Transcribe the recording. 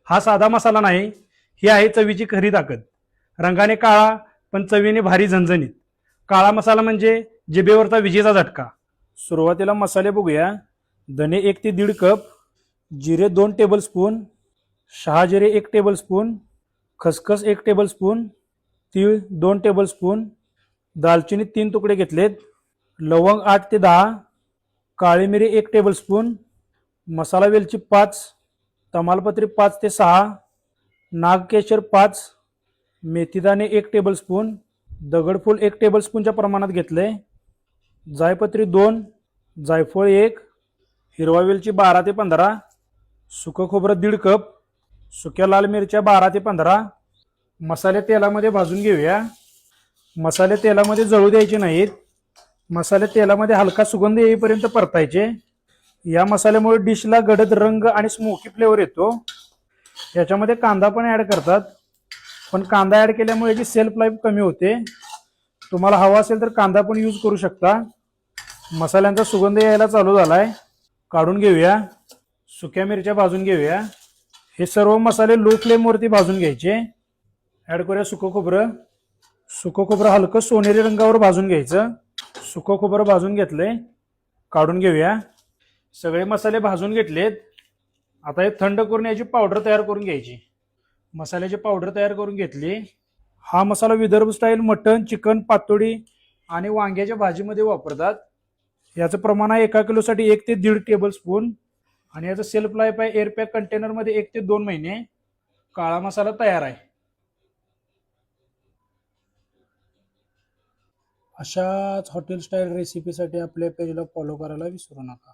हा साधा मसाला नाही, ही आहे चवीची खरी ताकद. रंगाने काळा पण चवीने भारी झणझणीत. काळा मसाला म्हणजे जिभेवरचा विजेचा झटका. सुरुवातीला मसाले बघूया. धने 1 ते 1.5 कप, जिरे 2 टेबलस्पून, शहाजिरे 1 टेबलस्पून, खसखस 1 टेबलस्पून, तीळ 2 टेबलस्पून, दालचिनी 3 तुकडे घेतलेत, लवंग 8 ते 10, काळी मिरी 1 टेबलस्पून, मसाला वेलची 5, तमालपत्री 5 ते 6, नागकेशर 5, मेथीदाणे 1 टेबलस्पून, दगडफूल 1 टेबलस्पूनच्या प्रमाणात घेतले, जायपत्री 2, जायफळ 1, हिरवा वेलची 12 ते 15, सुकं खोबरं 1.5 कप, सुक्या लाल मिरच्या 12 ते 15. मसाले तेलामध्ये भाजून घेऊया. मसाले तेलामध्ये जळू द्यायचे नाहीत. मसाले तेलामध्ये हलका सुगंध येईपर्यंत परतायचे. या मसाल्यामुळे डिशला गडद रंग आणि स्मोकी फ्लेवर येतो. याच्यामध्ये कांदा पण ऍड करतात, पण कांदा ऍड केल्यामुळे याची सेल्फ लाईफ कमी होते. तुम्हाला हवा असेल तर कांदा पण यूज करू शकता. मसाल्यांचा सुगंध यायला चालू झालाय, काढून घेऊया. सुक्या मिरच्या भाजून घेऊया. हे सर्व मसाले लो फ्लेम वरती भाजून घ्यायचे. ऍड करूया सुकं खोबरं. सुकं खोबरं हलकं सोनेरी रंगावर भाजून घ्यायचं. सुकं खोबरं भाजून घेतलंय, काढून घेऊया. सगळे मसाले भाजून घेतलेत. आता हे थंड करून याची पावडर तयार करून घ्यायची. मसाल्याची पावडर तयार करून घेतली. हा मसाला Vidarbha style mutton, chicken, patodi आणि वांग्याच्या भाजीमध्ये वापरतात. याचं प्रमाण आहे 1 किलोसाठी 1 ते 1.5 टेबलस्पून आणि याचं सेल्फ लाईफ आहे एअरपॅक कंटेनरमध्ये 1 ते 2 महिने. काळा मसाला तयार आहे. अशाच हॉटेल स्टाईल रेसिपीसाठी आपल्या पेजला फॉलो करायला विसरू नका.